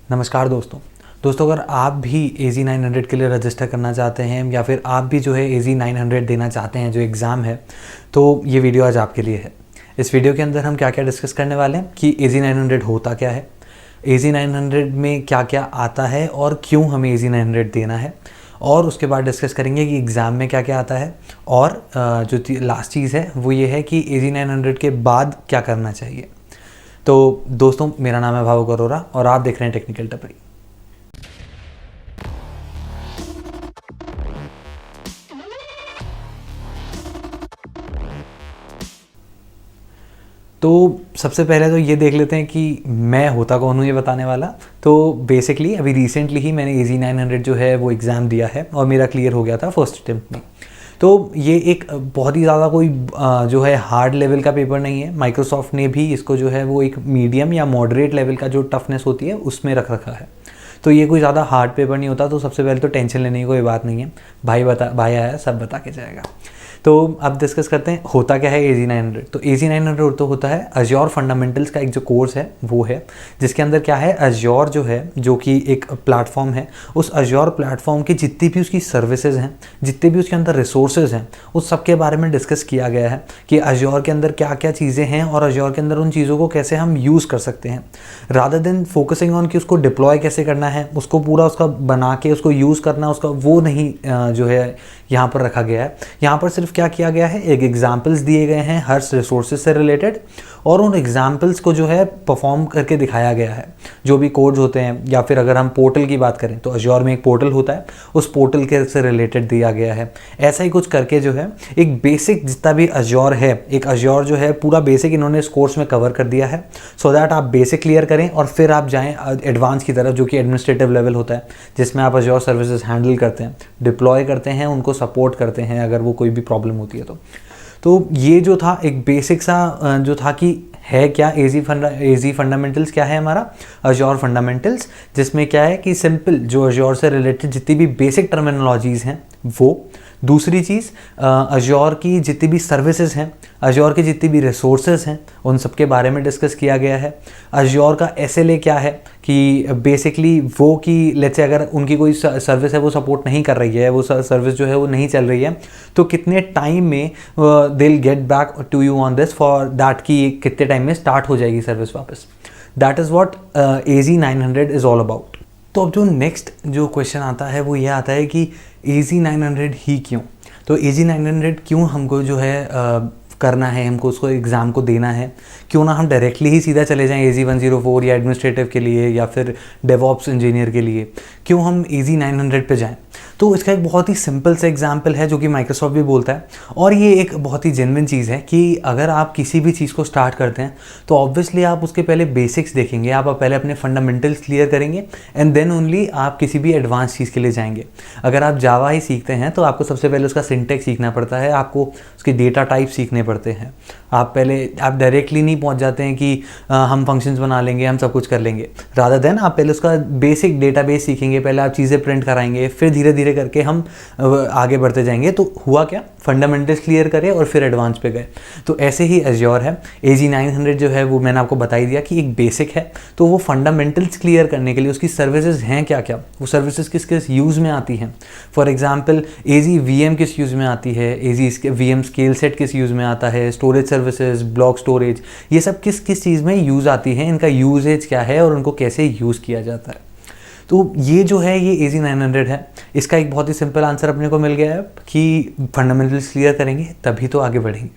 नमस्कार दोस्तों अगर आप भी AZ900 के लिए रजिस्टर करना चाहते हैं या फिर आप भी जो है AZ900 देना चाहते हैं जो एग्ज़ाम है, तो ये वीडियो आज आपके लिए है। इस वीडियो के अंदर हम क्या क्या डिस्कस करने वाले हैं कि AZ900 होता क्या है, AZ900 में क्या क्या आता है और क्यों हमें AZ900 देना है, और उसके बाद डिस्कस करेंगे कि एग्ज़ाम में क्या क्या आता है, और जो लास्ट चीज़ है वो ये है कि AZ900 के बाद क्या करना चाहिए। तो दोस्तों, मेरा नाम है भावुक अरोरा और आप देख रहे हैं टेक्निकल टपरी। तो सबसे पहले तो ये देख लेते हैं कि मैं होता कौन हूँ ये बताने वाला। तो बेसिकली अभी रिसेंटली ही मैंने AZ900 जो है वो एग्ज़ाम दिया है और मेरा क्लियर हो गया था फर्स्ट अटेम्प्ट में। तो ये एक बहुत ही ज़्यादा कोई जो है हार्ड लेवल का पेपर नहीं है। माइक्रोसॉफ्ट ने भी इसको जो है वो एक मीडियम या मॉडरेट लेवल का जो टफनेस होती है उसमें रख रखा है। तो ये कोई ज़्यादा हार्ड पेपर नहीं होता। तो सबसे पहले तो टेंशन लेने की कोई बात नहीं है। भाई आया सब बता के जाएगा। तो अब डिस्कस करते हैं होता क्या है AZ900। तो AZ900 तो होता है अज्योर फंडामेंटल्स का एक जो कोर्स है वो है, जिसके अंदर क्या है, अज्योर जो है जो कि एक प्लेटफॉर्म है, उस अज्योर प्लेटफॉर्म की जितनी भी उसकी सर्विसेज हैं, जितने भी उसके अंदर रिसोर्सेज हैं, उस सब के बारे में डिस्कस किया गया है कि अज्योर के अंदर क्या क्या चीज़ें हैं और अज्योर के अंदर उन चीज़ों को कैसे हम यूज़ कर सकते हैं, रादर देन फोकसिंग ऑन कि उसको डिप्लॉय कैसे करना है, उसको पूरा उसका बना के उसको यूज़ करना, उसका वो नहीं जो है यहाँ पर रखा गया है। यहाँ पर सिर्फ क्या किया गया है, एक एग्जाम्पल्स दिए गए हैं हर रिसोर्सेज से रिलेटेड, और उन एग्जाम्पल्स को जो है परफॉर्म करके दिखाया गया है। जो भी कोड्स होते हैं, या फिर अगर हम पोर्टल की बात करें तो अज्योर में एक पोर्टल होता है, उस पोर्टल के से रिलेटेड दिया गया है। ऐसा ही कुछ करके जो है एक बेसिक जितना भी अज्योर है, एक अज्योर जो है पूरा बेसिक इन्होंने इस कोर्स में कवर कर दिया है, सो दैट आप बेसिक क्लियर करें और फिर आप जाएँ एडवांस की तरफ, जो कि एडमिनिस्ट्रेटिव लेवल होता है, जिसमें आप अज्योर सर्विसेज हैंडल करते हैं, डिप्लॉय करते हैं, उनको सपोर्ट करते हैं अगर वो कोई भी प्रॉब्लम होती है तो ये जो था एक बेसिक सा जो था कि है क्या AZ फंडामेंटल्स क्या है हमारा अज्योर फंडामेंटल्स, जिसमें क्या है कि सिंपल जो अज्योर से रिलेटेड जितनी भी बेसिक टर्मिनोलॉजीज़ हैं वो, दूसरी चीज़ अज्योर की जितनी भी सर्विसेज हैं, अज्योर की जितनी भी रिसोर्सेज हैं, उन सब के बारे में डिस्कस किया गया है। अज्योर का SLA क्या है कि बेसिकली वो कि लेट्स से अगर उनकी कोई सर्विस है वो सपोर्ट नहीं कर रही है, वो सर्विस जो है वो नहीं चल रही है, तो कितने टाइम में they will get back to you on this for that कि कितने टाइम में स्टार्ट हो जाएगी सर्विस वापस। That is what AZ900 is all about. तो अब जो नेक्स्ट जो क्वेश्चन आता है वो ये आता है कि AZ900 ही क्यों। तो AZ900 क्यों हमको जो है करना है, हमको उसको एग्ज़ाम को देना है, क्यों ना हम डायरेक्टली ही सीधा चले जाएं AZ104 या एडमिनिस्ट्रेटिव के लिए या फिर डेवऑप्स इंजीनियर के लिए, क्यों हम AZ900 पे जाएं। तो इसका एक बहुत ही सिंपल सा एग्जांपल है जो कि माइक्रोसॉफ्ट भी बोलता है, और ये एक बहुत ही जेन्युइन चीज़ है कि अगर आप किसी भी चीज़ को स्टार्ट करते हैं तो ऑब्वियसली आप उसके पहले बेसिक्स देखेंगे, आप पहले अपने फंडामेंटल्स क्लियर करेंगे एंड देन ओनली आप किसी भी एडवांस चीज़ के लिए जाएंगे। अगर आप जावा ही सीखते हैं तो आपको सबसे पहले उसका सिंटेक्स सीखना पड़ता है, आपको उसके डेटा टाइप सीखने पड़ते हैं। आप डायरेक्टली नहीं पहुंच जाते हैं कि हम फंक्शंस बना लेंगे, हम सब कुछ कर लेंगे। रादर देन आप पहले उसका बेसिक डेटाबेस सीखेंगे, पहले आप चीज़ें प्रिंट कराएंगे, फिर धीरे धीरे करके हम आगे बढ़ते जाएंगे। तो हुआ क्या, फंडामेंटल्स क्लियर करे और फिर एडवांस पे गए। तो ऐसे ही अज्योर है। AZ900 जो है वो मैंने आपको बता ही दिया कि एक बेसिक है, तो वो फंडामेंटल्स क्लियर करने के लिए उसकी सर्विसेज हैं क्या क्या, वो सर्विसेज किस किस यूज़ में आती हैं। फॉर एग्जांपल AZ VM किस यूज़ में आती है, AZ VM स्केल सेट किस यूज़ में आता है, स्टोरेज सर्विसेज, ब्लॉक स्टोरेज, ये सब किस किस चीज़ में यूज़ आती हैं, इनका यूजेज क्या है और उनको कैसे यूज़ किया जाता है। तो ये जो है ये AZ900 है। इसका एक बहुत ही सिंपल आंसर अपने को मिल गया है कि फंडामेंटल्स क्लियर करेंगे तभी तो आगे बढ़ेंगे।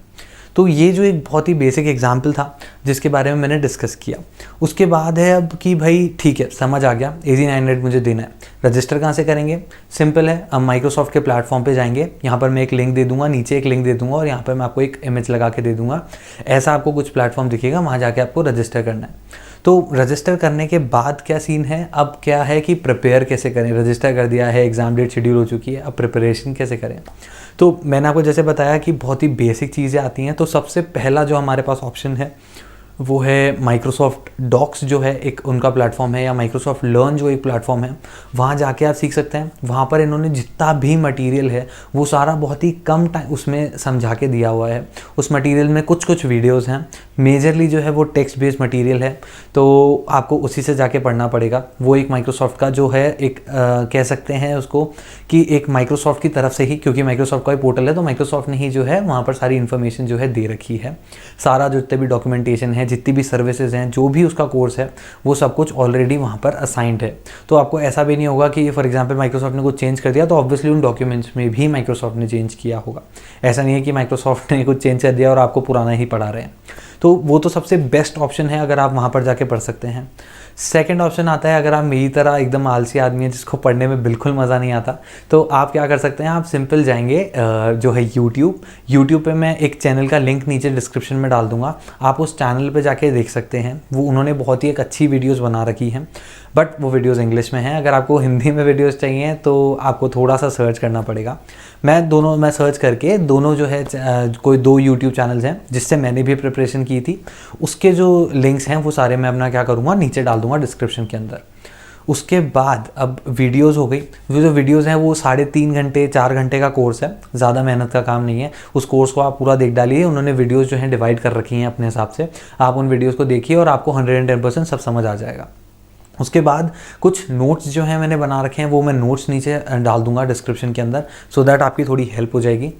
तो ये जो एक बहुत ही बेसिक एग्जाम्पल था जिसके बारे में मैंने डिस्कस किया। उसके बाद है अब कि भाई ठीक है, समझ आ गया AZ900 मुझे देना है, रजिस्टर कहाँ से करेंगे। सिंपल है, अब माइक्रोसॉफ्ट के प्लेटफॉर्म पे जाएंगे, यहाँ पर मैं एक लिंक दे दूंगा, नीचे एक लिंक दे दूंगा और यहाँ पर मैं आपको एक इमेज लगा के दे दूंगा। ऐसा आपको कुछ प्लेटफॉर्म दिखेगा, वहाँ जाके आपको रजिस्टर करना है। तो रजिस्टर करने के बाद क्या सीन है, अब क्या है कि प्रिपेयर कैसे करें। रजिस्टर कर दिया है, एग्ज़ाम डेट शेड्यूल हो चुकी है, अब प्रिपरेशन कैसे करें। तो मैंने आपको जैसे बताया कि बहुत ही बेसिक चीज़ें आती हैं। तो सबसे पहला जो हमारे पास ऑप्शन है वो है माइक्रोसॉफ्ट डॉक्स जो है एक उनका प्लेटफॉर्म है, या माइक्रोसॉफ्ट लर्न जो एक प्लेटफॉर्म है, वहाँ जाके आप सीख सकते हैं। वहाँ पर इन्होंने जितना भी मटेरियल है वो सारा बहुत ही कम टाइम उसमें समझा के दिया हुआ है। उस मटेरियल में कुछ कुछ वीडियोस हैं, मेजरली जो है वो टेक्स्ट बेस्ड मटेरियल है, तो आपको उसी से जाके पढ़ना पड़ेगा। वो एक माइक्रोसॉफ्ट का जो है एक कह सकते हैं उसको कि एक माइक्रोसॉफ्ट की तरफ से ही, क्योंकि माइक्रोसॉफ्ट का ही पोर्टल है तो माइक्रोसॉफ्ट ने ही जो है वहाँ पर सारी इन्फॉर्मेशन जो है दे रखी है। सारा जो जितने भी डॉक्यूमेंटेशन है, जितनी भी सर्विसेज हैं, जो भी उसका कोर्स है, वो सब कुछ ऑलरेडी वहाँ पर असाइंड है। तो आपको ऐसा भी नहीं होगा कि फॉर एग्जांपल माइक्रोसॉफ्ट ने कुछ चेंज कर दिया तो ऑब्वियसली उन डॉक्यूमेंट्स में भी माइक्रोसॉफ्ट ने चेंज किया होगा। ऐसा नहीं है कि माइक्रोसॉफ्ट ने कुछ चेंज कर दिया और आपको पुराना ही पढ़ा रहे हैं। तो वो तो सबसे बेस्ट ऑप्शन है अगर आप वहाँ पर जाके पढ़ सकते हैं। सेकंड ऑप्शन आता है अगर आप मेरी तरह एकदम आलसी आदमी है जिसको पढ़ने में बिल्कुल मज़ा नहीं आता, तो आप क्या कर सकते हैं, आप सिंपल जाएंगे जो है यूट्यूब पे मैं एक चैनल का लिंक नीचे डिस्क्रिप्शन में डाल दूंगा, आप उस चैनल पे जाके देख सकते हैं। वो उन्होंने बहुत ही एक अच्छी वीडियोस बना रखी हैं, बट वो वीडियोस इंग्लिश में हैं। अगर आपको हिंदी में वीडियोस चाहिए तो आपको थोड़ा सा सर्च करना पड़ेगा। मैं सर्च करके दोनों जो है कोई 2 यूट्यूब चैनल्स हैं जिससे मैंने भी प्रिपरेशन की थी, उसके जो लिंक्स हैं वो सारे मैं अपना क्या करूँगा नीचे डाल दूँगा डिस्क्रिप्शन के अंदर। उसके बाद अब वीडियोस हो गई, वो जो वीडियोस हैं वो 3.5 घंटे 4 घंटे का कोर्स है, ज़्यादा मेहनत का काम नहीं है। उस कोर्स को आप पूरा देख डालिए, उन्होंने वीडियोस जो हैं डिवाइड कर रखी हैं अपने हिसाब से, आप उन वीडियोस को देखिए और आपको 110% सब समझ आ जाएगा। उसके बाद कुछ नोट्स जो हैं मैंने बना रखे हैं, वो मैं नोट्स नीचे डाल दूंगा डिस्क्रिप्शन के अंदर, सो दैट आपकी थोड़ी हेल्प हो जाएगी।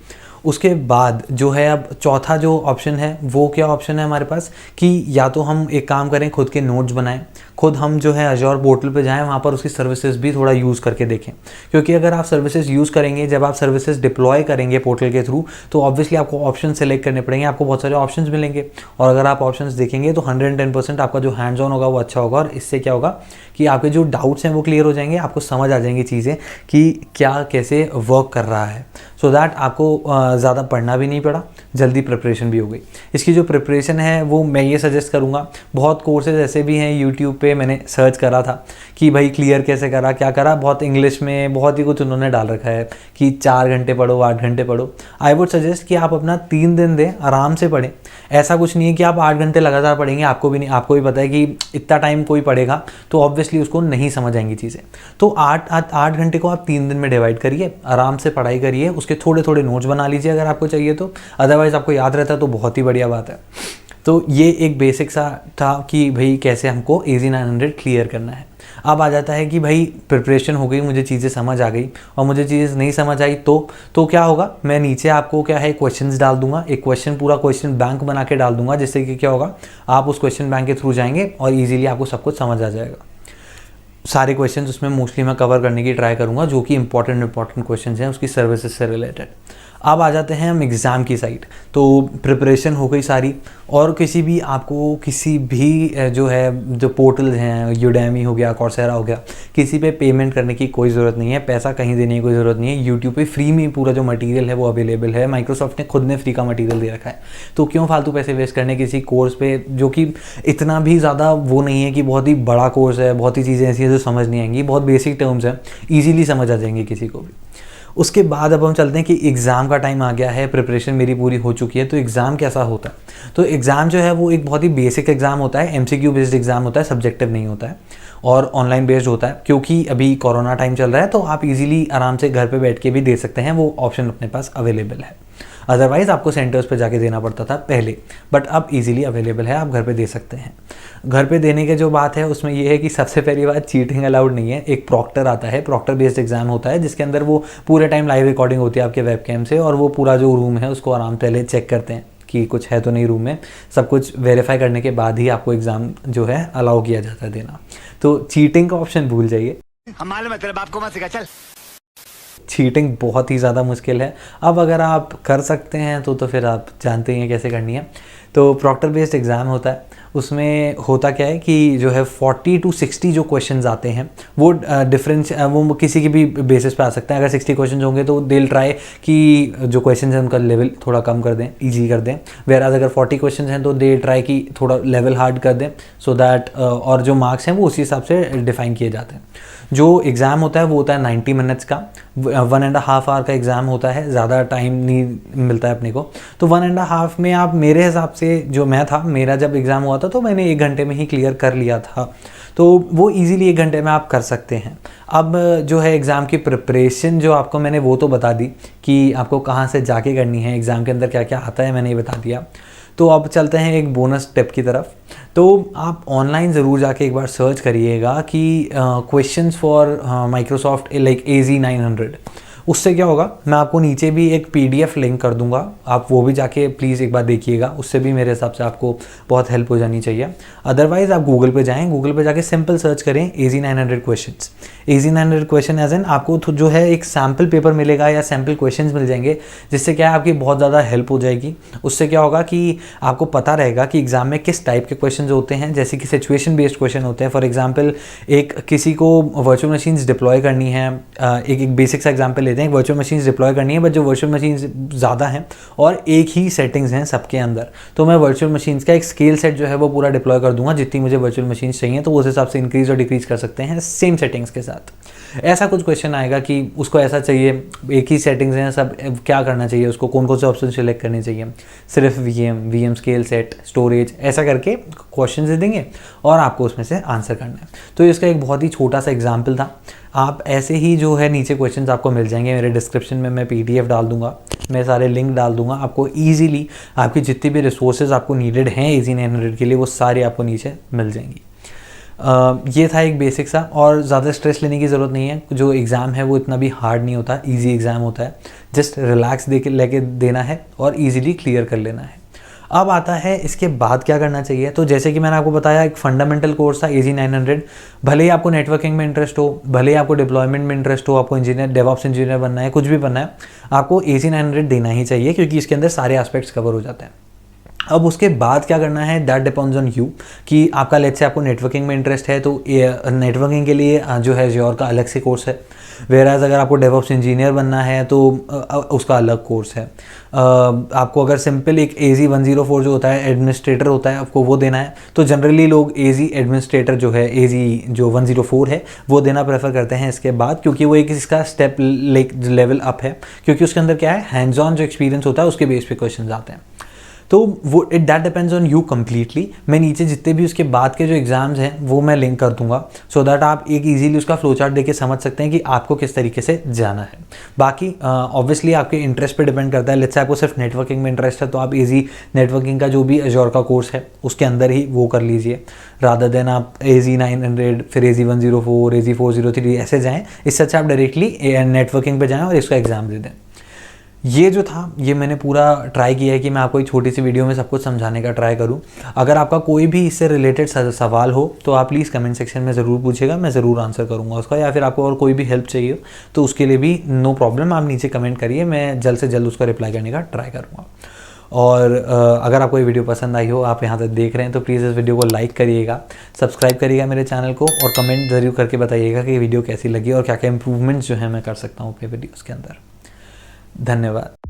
उसके बाद जो है अब चौथा जो ऑप्शन है वो क्या ऑप्शन है हमारे पास कि या तो हम एक काम करें, खुद के नोट्स बनाएं, खुद हम जो है अजोर पोर्टल पे जाएं, वहाँ पर उसकी सर्विसेज भी थोड़ा यूज़ करके देखें। क्योंकि अगर आप सर्विसेज यूज़ करेंगे, जब आप सर्विसेज डिप्लॉय करेंगे पोर्टल के थ्रू, तो ऑब्वियसली आपको ऑप्शन सेलेक्ट करने पड़ेंगे, आपको बहुत सारे ऑप्शंस मिलेंगे, और अगर आप ऑप्शंस देखेंगे तो 110% आपका जो हैंड्स ऑन होगा वो अच्छा होगा। और इससे क्या होगा कि आपके जो डाउट्स हैं वो क्लियर हो जाएंगे, आपको समझ आ जाएंगी चीज़ें कि क्या कैसे वर्क कर रहा है, सो दैट आपको ज़्यादा पढ़ना भी नहीं पड़ा, जल्दी प्रिपरेशन भी हो गई। इसकी जो प्रिपरेशन है वो मैं ये सजेस्ट करूँगा, बहुत कोर्सेज ऐसे भी हैं यूट्यूब पे, मैंने सर्च करा था कि भाई क्लियर कैसे करा, क्या करा, बहुत इंग्लिश में बहुत ही कुछ उन्होंने डाल रखा है कि 4 घंटे पढ़ो, 8 घंटे पढ़ो। आई वुड सजेस्ट कि आप अपना 3 दिन दें, आराम से पढ़ें। ऐसा कुछ नहीं है कि आप 8 घंटे लगातार पढ़ेंगे, आपको भी पता है कि इतना टाइम कोई पढ़ेगा तो ऑब्वियसली उसको नहीं समझ आएंगी चीज़ें। तो 8 घंटे को आप 3 दिन में डिवाइड करिए, आराम से पढ़ाई करिए, उसके थोड़े थोड़े नोट्स बना लीजिए अगर आपको चाहिए तो, अदरवाइज आपको याद रहता है तो बहुत ही बढ़िया बात है। तो ये एक बेसिक सा था कि भाई कैसे हमको AZ 900 क्लियर करना है। अब आ जाता है कि भाई प्रिपरेशन हो गई, मुझे चीज़ें समझ आ गई और मुझे चीज़ें नहीं समझ आई तो क्या होगा, मैं नीचे आपको क्या है क्वेश्चंस डाल दूंगा, एक पूरा क्वेश्चन बैंक बना के डाल दूंगा, जिससे कि क्या होगा आप उस क्वेश्चन बैंक के थ्रू जाएंगे और ईजिली आपको सब कुछ समझ आ जाएगा। सारे क्वेश्चंस उसमें मोस्टली मैं कवर करने की ट्राई करूँगा जो कि इंपॉर्टेंट क्वेश्चंस हैं उसकी सर्विसेज से रिलेटेड। अब आ जाते हैं हम एग्ज़ाम की साइड। तो प्रिपरेशन हो गई सारी, और आपको किसी भी जो पोर्टल्स हैं, यूडेमी हो गया, कॉर्सेरा हो गया, किसी पे पेमेंट करने की कोई ज़रूरत नहीं है, पैसा कहीं देने की कोई ज़रूरत नहीं है। यूट्यूब पे फ्री में पूरा जो मटेरियल है वो अवेलेबल है, माइक्रोसॉफ्ट ने खुद ने फ्री का मटेरियल दे रखा है। तो क्यों फालतू पैसे वेस्ट करने किसी कोर्स पे जो कि इतना भी ज़्यादा वो नहीं है कि बहुत ही बड़ा कोर्स है, बहुत ही चीज़ें ऐसी हैं जो समझ नहीं आएंगी, बहुत बेसिक टर्म्स हैं, ईजिली समझ आ जाएंगे किसी को भी। उसके बाद अब हम चलते हैं कि एग्ज़ाम का टाइम आ गया है, प्रिपरेशन मेरी पूरी हो चुकी है, तो एग्ज़ाम कैसा होता है। तो एग्ज़ाम जो है वो एक बहुत ही बेसिक एग्ज़ाम होता है, MCQ बेस्ड एग्ज़ाम होता है, सब्जेक्टिव नहीं होता है और ऑनलाइन बेस्ड होता है। क्योंकि अभी कोरोना टाइम चल रहा है तो आप इजीली आराम से घर पे बैठ के भी दे सकते हैं, वो ऑप्शन अपने पास अवेलेबल है। अदरवाइज़ आपको सेंटर्स पे जाके देना पड़ता था पहले, बट अब इजीली अवेलेबल है, आप घर पे दे सकते हैं। घर पे देने की जो बात है उसमें ये है कि सबसे पहली बात, चीटिंग अलाउड नहीं है। एक प्रॉक्टर आता है, प्रॉक्टर बेस्ड एग्जाम होता है, जिसके अंदर वो पूरे टाइम लाइव रिकॉर्डिंग होती है आपके वेबकैम से, और वो पूरा जो रूम है उसको आराम पहले चेक करते हैं कि कुछ है तो नहीं रूम में, सब कुछ वेरीफाई करने के बाद ही आपको एग्ज़ाम जो है अलाउ किया जाता है देना। तो चीटिंग का ऑप्शन भूल जाइए, हमारे मतलब आपको मत सिखा, चल। चीटिंग बहुत ही ज़्यादा मुश्किल है। अब अगर आप कर सकते हैं तो फिर आप जानते हैं कैसे करनी है। तो प्रॉक्टर बेस्ड एग्ज़ाम होता है, उसमें होता क्या है कि जो है 40 to 60 जो क्वेश्चंस आते हैं वो डिफरेंस वो किसी की भी बेसिस पे आ सकते हैं। अगर 60 क्वेश्चंस होंगे तो दे ट्राई कि जो क्वेश्चंस हैं उनका लेवल थोड़ा कम कर दें, ईजी कर दें। वेराज अगर 40 क्वेश्चंस हैं तो दे ट्राई कि थोड़ा लेवल हार्ड कर दें, सो दैट और जो मार्क्स हैं वो उसी हिसाब से डिफाइन किए जाते हैं। जो एग्ज़ाम होता है वो होता है 90 मिनट्स का, 1.5 आवर का एग्ज़ाम होता है, ज़्यादा टाइम नहीं मिलता है अपने को। तो 1.5 में आप, मेरे हिसाब से जो मैं था, मेरा जब एग्ज़ाम हुआ था, तो मैंने 1 घंटे में ही क्लियर कर लिया था। तो वो इजीली 1 घंटे में आप कर सकते हैं। अब जो है एग्ज़ाम की प्रिपरेशन जो आपको मैंने वो तो बता दी कि आपको कहाँ से जाके करनी है, एग्ज़ाम के अंदर क्या क्या आता है मैंने ये बता दिया। तो अब चलते हैं एक बोनस टिप की तरफ। तो आप ऑनलाइन ज़रूर जाके एक बार सर्च करिएगा कि questions for Microsoft like AZ900। उससे क्या होगा, मैं आपको नीचे भी एक PDF लिंक कर दूंगा, आप वो भी जाके प्लीज़ एक बार देखिएगा, उससे भी मेरे हिसाब से आपको बहुत हेल्प हो जानी चाहिए। अदरवाइज़ आप गूगल पे जाएं, गूगल पे जाके सिंपल सर्च करें AZ900 questions. AZ900 question as an आपको जो है एक सैम्पल पेपर मिलेगा या सैम्पल क्वेश्चंस मिल जाएंगे, जिससे क्या है आपकी बहुत ज़्यादा हेल्प हो जाएगी। उससे क्या होगा कि आपको पता रहेगा कि एग्ज़ाम में किस टाइप के क्वेश्चन होते हैं, जैसे कि सिचुएशन बेस्ड क्वेश्चन होते हैं। फॉर एग्जाम्पल एक किसी को वर्चुअल मशीन्स डिप्लॉय करनी है, एक बेसिक सा एग्जाम्पल लेते हैं, वर्चुअल मशीन्स डिप्लॉय करनी है, बट जो वर्चुअल मशीन्स ज़्यादा हैं और एक ही सेटिंग्स हैं सबके अंदर, तो मैं वर्चुअल मशीन्स का एक स्केल सेट जो है वो पूरा डिप्लॉय कर दूंगा। जितनी मुझे वर्चुअल मशीन्स चाहिए तो उस हिसाब से इंक्रीज और डिक्रीज कर सकते हैं सेम सेटिंग्स के साथ। ऐसा कुछ क्वेश्चन आएगा कि उसको ऐसा चाहिए, एक ही सेटिंग्स हैं सब, क्या करना चाहिए उसको, कौन कौन से ऑप्शन सेलेक्ट करने चाहिए, सिर्फ VM स्केल सेट, स्टोरेज, ऐसा करके क्वेश्चन दे देंगे और आपको उसमें से आंसर करना है। तो इसका एक बहुत ही छोटा सा एग्जाम्पल था। आप ऐसे ही जो है नीचे क्वेश्चंस आपको मिल जाएंगे, मेरे डिस्क्रिप्शन में मैं PDF डाल दूंगा, मैं सारे लिंक डाल दूंगा, आपको ईजिली आपकी जितनी भी रिसोर्सेज आपको नीडेड हैं AZ900 के लिए वो सारे आपको नीचे मिल जाएंगी। ये था एक बेसिक सा, और ज़्यादा स्ट्रेस लेने की ज़रूरत नहीं है। जो एग्ज़ाम है वो इतना भी हार्ड नहीं होता, इजी एग्ज़ाम होता है, जस्ट रिलैक्स लेके देना है और इजीली क्लियर कर लेना है। अब आता है इसके बाद क्या करना चाहिए। तो जैसे कि मैंने आपको बताया, एक फंडामेंटल कोर्स था AZ900। भले ही आपको नेटवर्किंग में इंटरेस्ट हो, भले ही आपको डिप्लॉयमेंट में इंटरेस्ट हो, आपको इंजीनियर डेवऑप्स इंजीनियर बनना है, कुछ भी बनना है, आपको AZ900 देना ही चाहिए, क्योंकि इसके अंदर सारे एस्पेक्ट्स कवर हो जाते हैं। अब उसके बाद क्या करना है, दैट डिपेंड्स ऑन यू, कि आपका लेट्स से आपको नेटवर्किंग में इंटरेस्ट है तो नेटवर्किंग के लिए जो है Azure का अलग से कोर्स है। वेराज अगर आपको डेवऑप्स इंजीनियर बनना है तो उसका अलग कोर्स है। आपको अगर सिंपल एक AZ104 जो होता है एडमिनिस्ट्रेटर होता है, आपको वो देना है, तो जनरली लोग AZ एडमिनिस्ट्रेटर जो है, AZ जो 104 है वो देना प्रेफर करते हैं इसके बाद, क्योंकि वो एक इसका स्टेप लेवल अप है, क्योंकि उसके अंदर क्या है, हैंड्स ऑन जो एक्सपीरियंस होता है उसके बेस पे क्वेश्चन आते हैं। तो वो that depends on you completely. मैं नीचे जितने भी उसके बाद के जो एग्जाम्स हैं वो मैं लिंक कर दूंगा, सो दैट आप एक इजीली उसका फ्लो चार्ट देके समझ सकते हैं कि आपको किस तरीके से जाना है। बाकी ऑब्वियसली आपके इंटरेस्ट पे डिपेंड करता है। लेट्स से आपको सिर्फ नेटवर्किंग में इंटरेस्ट है तो आप AZ नेटवर्किंग का जो भी Azure का कोर्स है उसके अंदर ही वो कर लीजिए, रादर देन आप AZ900 फिर AZ104 AZ403 ऐसे जाएँ। इससे अच्छा आप डायरेक्टली नेटवर्किंग पे जाएँ और इसका एग्ज़ाम दे दें। ये जो था ये मैंने पूरा ट्राई किया है कि मैं आपको एक छोटी सी वीडियो में सब कुछ समझाने का ट्राई करूं। अगर आपका कोई भी इससे रिलेटेड सवाल हो तो आप प्लीज़ कमेंट सेक्शन में ज़रूर पूछिएगा, मैं ज़रूर आंसर करूंगा उसका, या फिर आपको और कोई भी हेल्प चाहिए तो उसके लिए भी नो प्रॉब्लम, आप नीचे कमेंट करिए, मैं जल्द से जल्द उसका रिप्लाई करने का ट्राई करूँगा। और अगर आपको ये वीडियो पसंद आई हो, आप यहाँ तक देख रहे हैं, तो प्लीज़ इस वीडियो को लाइक करिएगा, सब्सक्राइब करिएगा मेरे चैनल को, और कमेंट ज़रूर करके बताइएगा कि ये वीडियो कैसी लगी और क्या क्या इंप्रूवमेंट्स जो है मैं कर सकता हूँ अपने वीडियोज़ के अंदर। धन्यवाद।